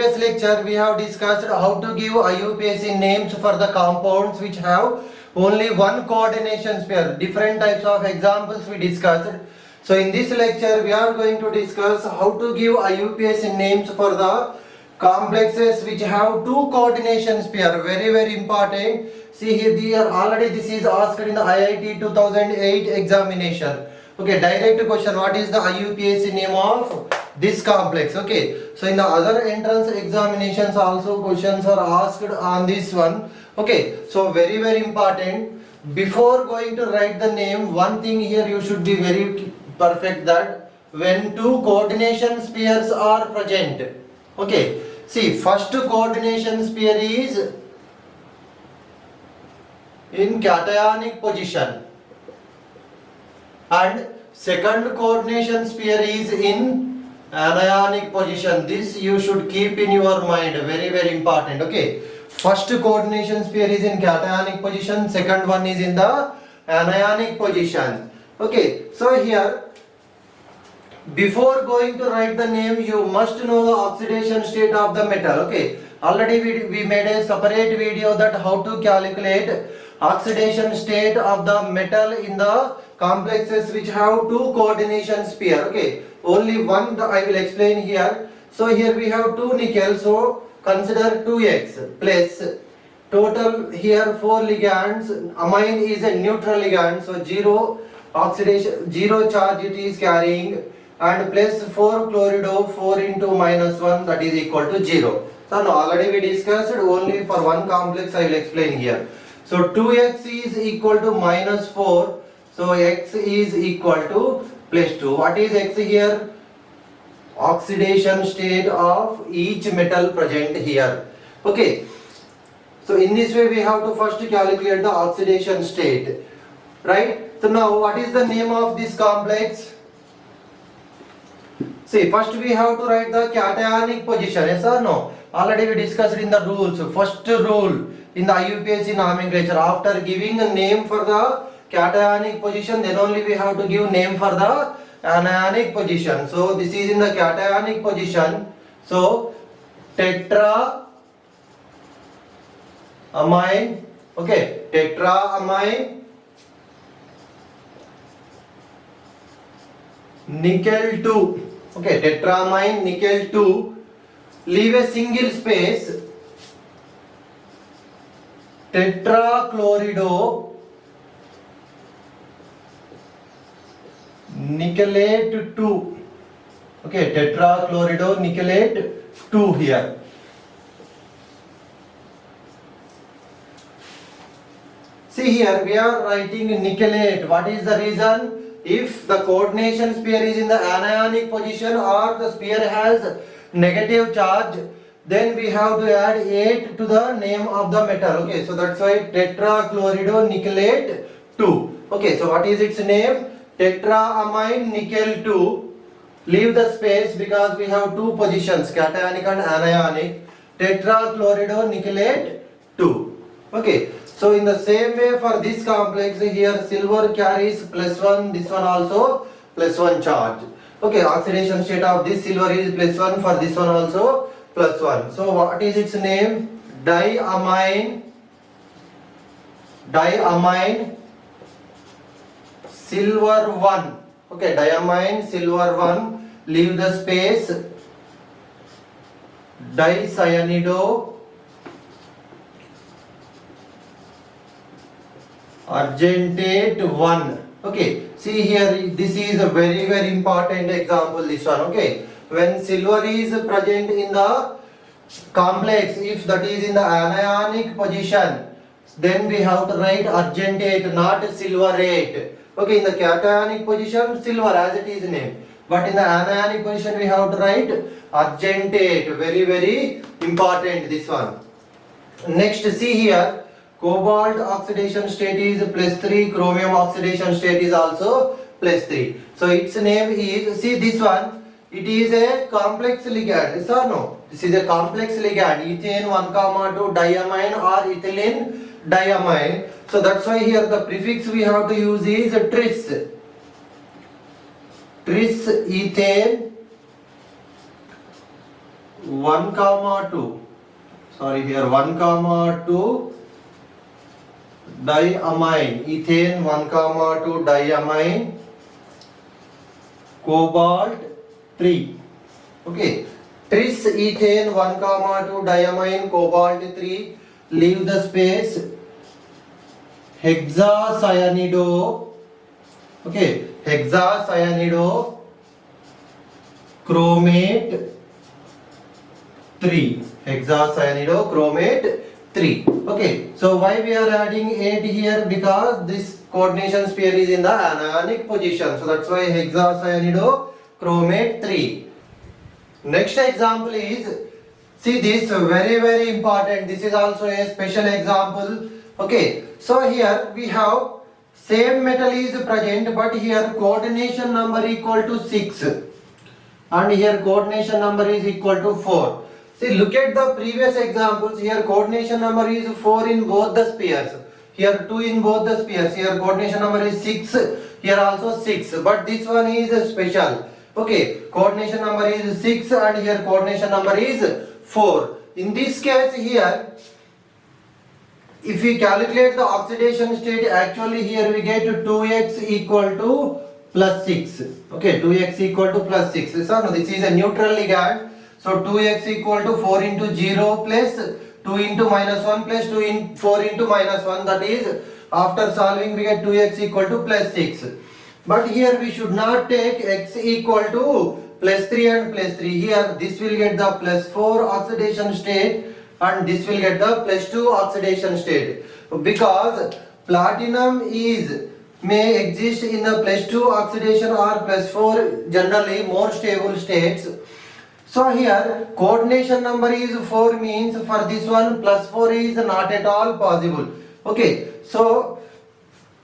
previous lecture we have discussed how to give IUPAC names for the compounds which have only one coordination pair. Different types of examples we discussed. So in this lecture we are going to discuss how to give IUPAC names for the complexes which have two coordination pair. Very important. See here already this is asked in the IIT 2008 examination. Okay, direct question, what is the IUPAC name of this complex? Okay, so in the other entrance examinations also questions are asked on this one. Okay, so very important. Before going to write the name, one thing here you should be very perfect, that when two coordination pairs are present. Okay, see, first coordination pair is in cationic position and second coordination pair is in anionic position. This you should keep in your mind, very important. Okay, first coordination pair is in cationic position, second one is in the anionic position. Okay, so here before going to write the name you must know the oxidation state of the metal. Okay, already we made a separate video that how to calculate oxidation state of the metal in the complexes which have two coordination pair. Okay, only one I will explain here. So here we have two nickel, so consider 2x plus total here 4 ligands. Amine is a neutral ligand, so zero oxidation, zero charge it is carrying, and plus 4 chlorido, 4 into minus 1, that is equal to 0. So now already we discussed, only for one complex I will explain here. So 2x is equal to minus 4, so x is equal to plus 2. What is x here? Oxidation state of each metal present here. Okay, so in this way we have to first calculate the oxidation state, right? So now what is the name of this complex? See, first we have to write the cationic position, yes or no? Already we discussed in the rules. First rule in the IUPAC nomenclature, after giving a name for the cationic position, then only we have to give name for the anionic position. So this is in the cationic position. So tetraamine, okay, tetraamine nickel 2, okay, tetraamine nickel 2, leave a single space, tetrachlorido nickelate 2, okay, tetrachlorido nickelate 2 here. See here we are writing nickelate. What is the reason? If the coordination pair is in the anionic position or the sphere has negative charge, then we have to add 8 to the name of the metal. Okay, so that's why tetrachlorido nickelate 2. Okay, so what is its name? Tetraamine nickel 2. Leave the space because we have two positions, cationic and anionic. Tetrachlorido nickelate 2. Okay, so in the same way for this complex here, silver carries plus 1, this one also plus 1 charge. Okay, oxidation state of this silver is plus 1, for this one also plus 1. So what is its name? Diamine silver 1. Okay, diamine silver 1. Leave the space. Dicyanido argentate 1. Okay, see here this is a very important example, this one. Okay, when silver is present in the complex, if that is in the anionic position, then we have to write argentate, not silverate. Okay, in the cationic position silver as it is named, but in the anionic position we have to write argentate. Very important, this one. Next, see here, cobalt oxidation state is plus 3, chromium oxidation state is also plus 3. So its name is, see this one, it is a complex ligand, yes or no? This is a complex ligand, ethane 1,2 diamine or ethylene diamine. So that's why here the prefix we have to use is tris. Tris ethane 1 comma 2. Sorry, here 1 comma 2 diamine, ethane 1 comma 2 diamine, cobalt 3. Okay, tris ethane 1 comma 2 diamine, cobalt 3. Leave the space. Hexacyanido. Okay, hexacyanido chromate 3. Hexacyanido chromate 3. Okay, so why we are adding 8 here? Because this coordination sphere is in the anionic position. So that's why hexacyanido chromate 3. Next example is, see this very important. This is also a special example. Okay, so here we have same metal is present, but here coordination number equal to 6 and here coordination number is equal to 4. See, look at the previous examples. Here coordination number is 4 in both the spheres. Here 2 in both the spheres. Here coordination number is 6. Here also 6. But this one is special. Okay, coordination number is 6 and here coordination number is 4. In this case here, if we calculate the oxidation state, actually here we get 2x equal to plus 6. Okay, 2x equal to plus 6. So no, this is a neutral ligand. So 2x equal to 4 into 0 plus 2 into minus 1 plus 4 into minus 1. That is, after solving we get 2x equal to plus 6. But here we should not take x equal to plus 3 and plus 3. Here this will get the plus 4 oxidation state and this will get the plus 2 oxidation state. Because platinum may exist in the plus 2 oxidation or plus 4 generally more stable states. So here coordination number is 4 means for this one plus 4 is not at all possible. Okay, so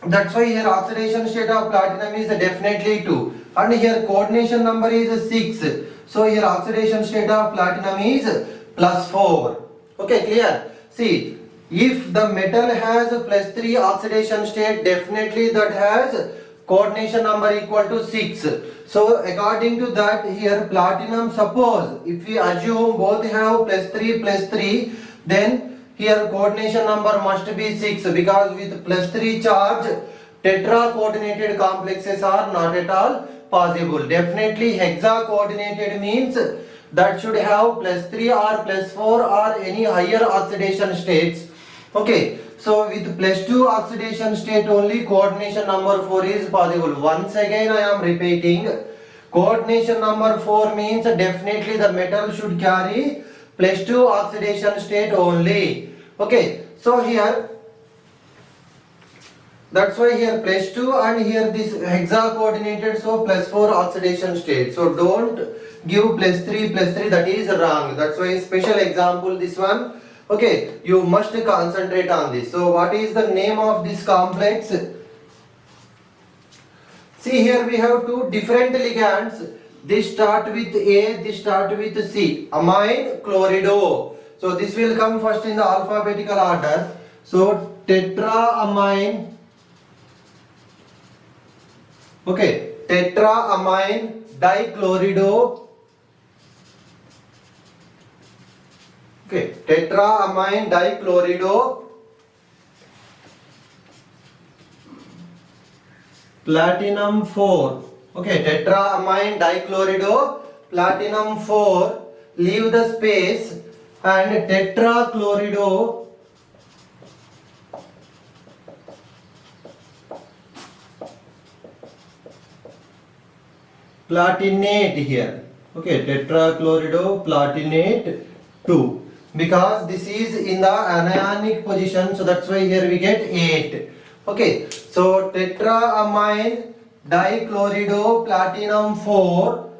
that's why here oxidation state of platinum is definitely 2 and here coordination number is 6. So here oxidation state of platinum is plus 4. Okay, clear? See, if the metal has a plus 3 oxidation state, definitely that has coordination number equal to 6. So according to that, here platinum, suppose if we assume both have plus 3, then here coordination number must be 6 because with plus 3 charge, tetra coordinated complexes are not at all possible. Definitely hexa coordinated means that should have plus 3 or plus 4 or any higher oxidation states. Okay, so with plus 2 oxidation state only coordination number 4 is possible. Once again I am repeating, coordination number 4 means definitely the metal should carry plus 2 oxidation state only. Okay, so here that's why here plus 2 and here this hexa coordinated, so plus 4 oxidation state. So don't give plus 3, that is wrong. That's why special example this one. Okay, you must concentrate on this. So what is the name of this complex? See, here we have two different ligands. This start with A, this start with C. Amine chlorido. So this will come first in the alphabetical order. So tetraamine. Okay, tetraamine dichlorido. Okay, tetraamine dichlorido platinum 4. Okay, tetraamine dichlorido platinum 4. Leave the space and tetrachlorido platinate here. Okay, tetrachlorido platinate 2. Because this is in the anionic position, so that's why here we get 8. Okay, so tetraamine dichlorido platinum 4,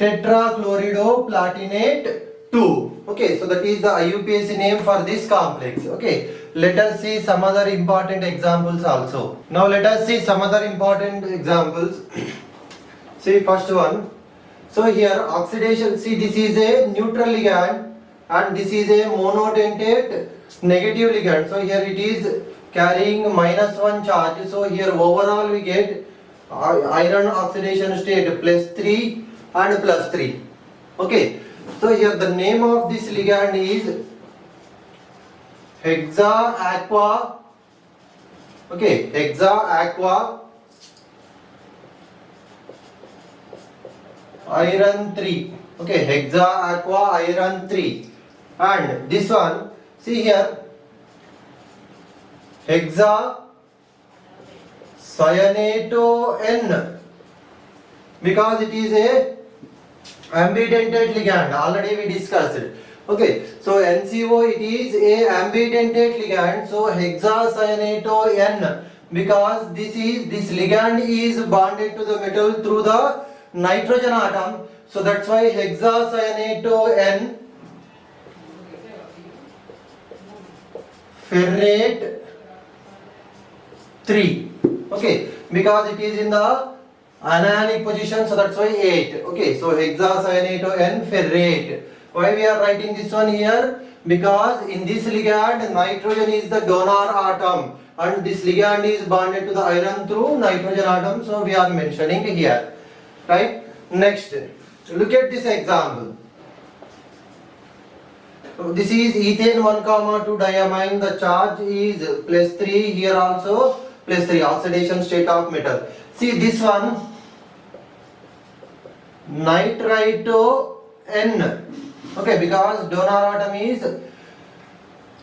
tetrachlorido platinate 2. Okay, so that is the IUPAC name for this complex. Okay, let us see some other important examples also. Now let us see some other important examples. See first one. So here oxidation, see this is a neutral ligand and this is a monodentate negative ligand. So here it is carrying -1 charge. So here overall we get iron oxidation state plus 3 and plus 3. Okay, So here the name of this ligand is hexa aqua. Okay, hexa aqua iron 3. Okay, hexa aqua iron 3. And this one, see here, hexa cyanato N, because it is a ambidentate ligand. Already we discussed it. Okay, so NCO, it is a ambidentate ligand. So hexacyanato N, because this ligand is bonded to the metal through the nitrogen atom. So that's why hexacyanato N ferrate 3. Okay, because it is in the anionic position, so that's why 8. Okay, so hexacyanato N ferrate. Why we are writing this one here? Because in this ligand nitrogen is the donor atom and this ligand is bonded to the iron through nitrogen atom, so we are mentioning here, right? Next, look at this example. So this is ethane 1,2 diamine. The charge is +3. Here also +3, oxidation state of metal. See this one, nitrito N. Okay, because donor atom is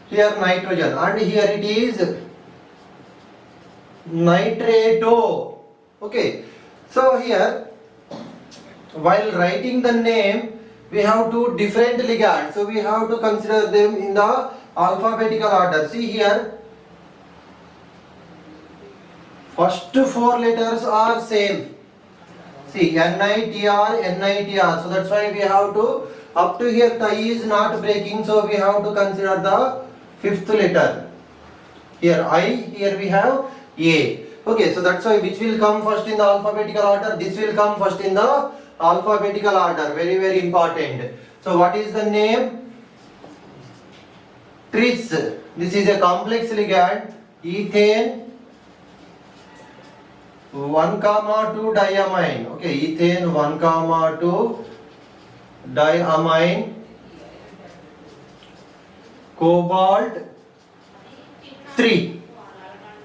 here nitrogen and here it is nitrato. Okay, so here while writing the name we have two different ligands, so we have to consider them in the alphabetical order. See here, first 4 letters are same. See, NITR, NITR. So that's why we have to, up to here tie is not breaking, so we have to consider the 5th letter. Here I, here we have A. Okay, so that's why which will come first in the alphabetical order? This will come first in the alphabetical order. Very, very important. So what is the name? Tris. This is a complex ligand. Ethane 1,2 diamine. Okay, ethane 1,2 diamine cobalt 3.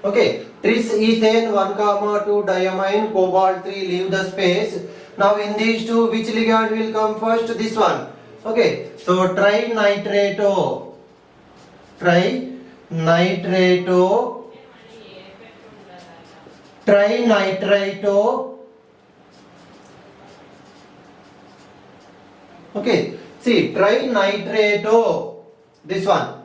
Okay, tris ethane 1,2 diamine cobalt 3. Leave the space. Now in these two, which ligand will come first? This one. Okay, so trinitrato. Trinitrato. Okay, see, trinitrato. This one.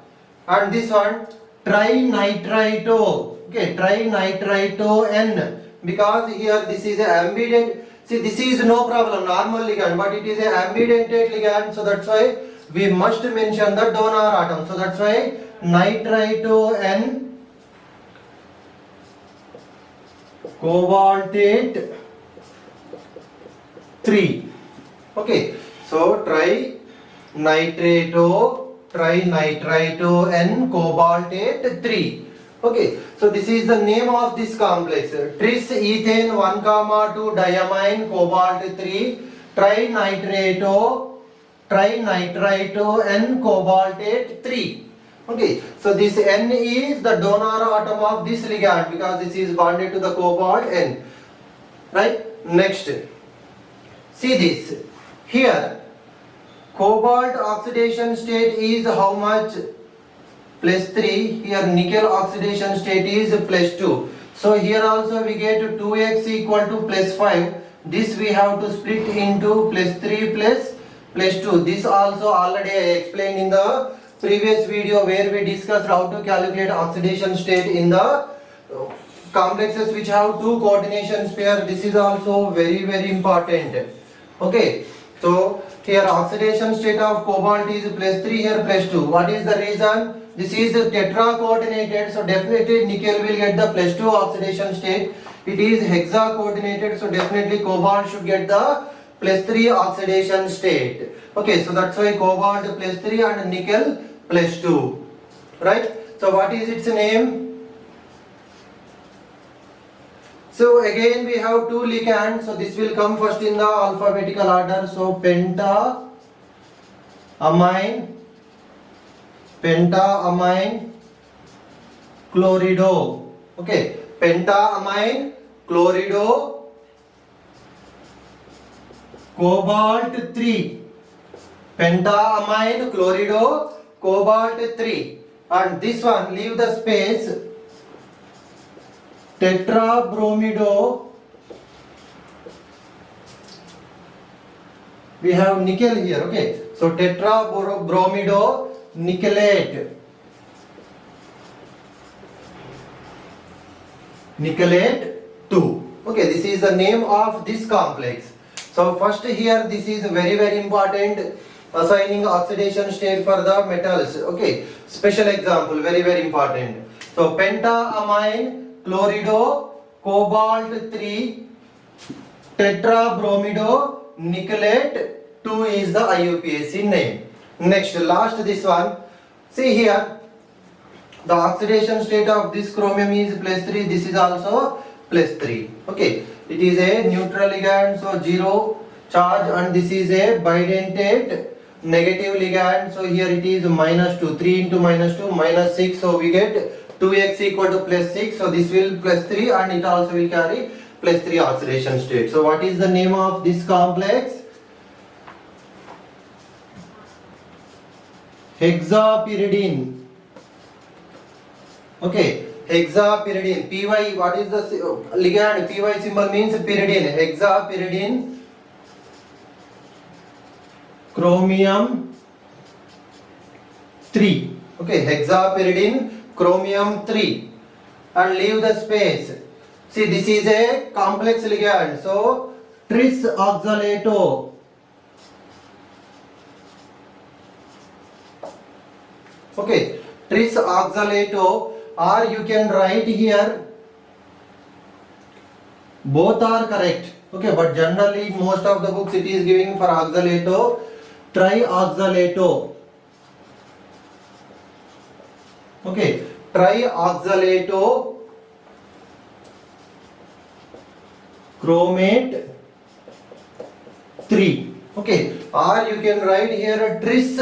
And this one, trinitrito. Okay, trinitrito N. Because here this is a ambident. See, this is no problem, normal ligand, but it is a ambidentate ligand, so that's why we must mention the donor atom. So that's why nitrito N cobaltate 3. Okay, so trinitrito N cobaltate 3. Okay, so this is the name of this complex. Tris ethane 1,2 diamine cobalt 3 trinitrito N cobaltate 3. Okay, so this N is the donor atom of this ligand because this is bonded to the cobalt N. Right? Next, see this. Here, cobalt oxidation state is how much? +3. Here nickel oxidation state is +2. So here also we get 2x equal to +5. This we have to split into +3 plus +2. This also already I explained in the previous video where we discussed how to calculate oxidation state in the complexes which have two coordination pair. This is also very, very important. Okay, so here oxidation state of cobalt is +3, here +2. What is the reason? This is tetra coordinated, so definitely nickel will get the +2 oxidation state. It is hexa coordinated, so definitely cobalt should get the +3 oxidation state. Okay, so that's why cobalt +3 and nickel +2. Right? So what is its name? So again we have two ligands, so this will come first in the alphabetical order. So penta amine, pentaamine chlorido. Okay, pentaamine chlorido cobalt 3, pentaamine chlorido cobalt 3, and this one leave the space, tetrabromido. We have nickel here. Okay, so tetrabromido nickelate, nickelate 2. Okay, this is the name of this complex. So first here, this is very important, assigning oxidation state for the metals. Okay, special example, very important. So pentaamine chlorido cobalt 3 tetrabromido nickelate 2 is the IUPAC name. Next, last this one. See here, the oxidation state of this chromium is +3. This is also +3. Okay, it is a neutral ligand, so 0 charge, and this is a bidentate negative ligand, so here it is -2. 3 into -2 -6, so we get 2x equal to +6, so this will +3, and it also will carry +3 oxidation state. So what is the name of this complex? Hexapyridine. Okay, hexapyridine. Py, what is the ligand? Py symbol means pyridine. Hexapyridine chromium 3. Okay, hexapyridine chromium 3, and leave the space. See, this is a complex ligand, so tris oxalato. Okay, tris oxalato, or you can write here both are correct. Okay, but generally most of the books it is giving for oxalato trioxalato. Okay, trioxalato chromate 3. Okay, or you can write here tris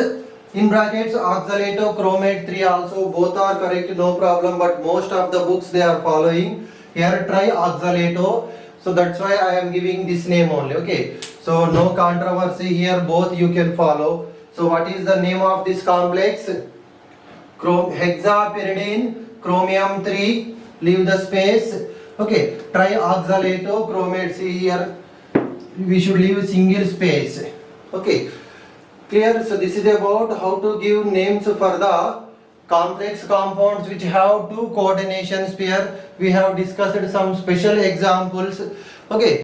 in brackets oxalato chromate 3 also. Both are correct, no problem, but most of the books they are following here trioxalato, so that's why I am giving this name only. Okay, so no controversy here, both you can follow. So what is the name of this complex? Hexapyridine chromium 3, leave the space. Okay, trioxalato chromate, see here we should leave a single space. Okay, clear? So this is about how to give names for the complex compounds which have two coordinations pair. We have discussed some special examples. Okay.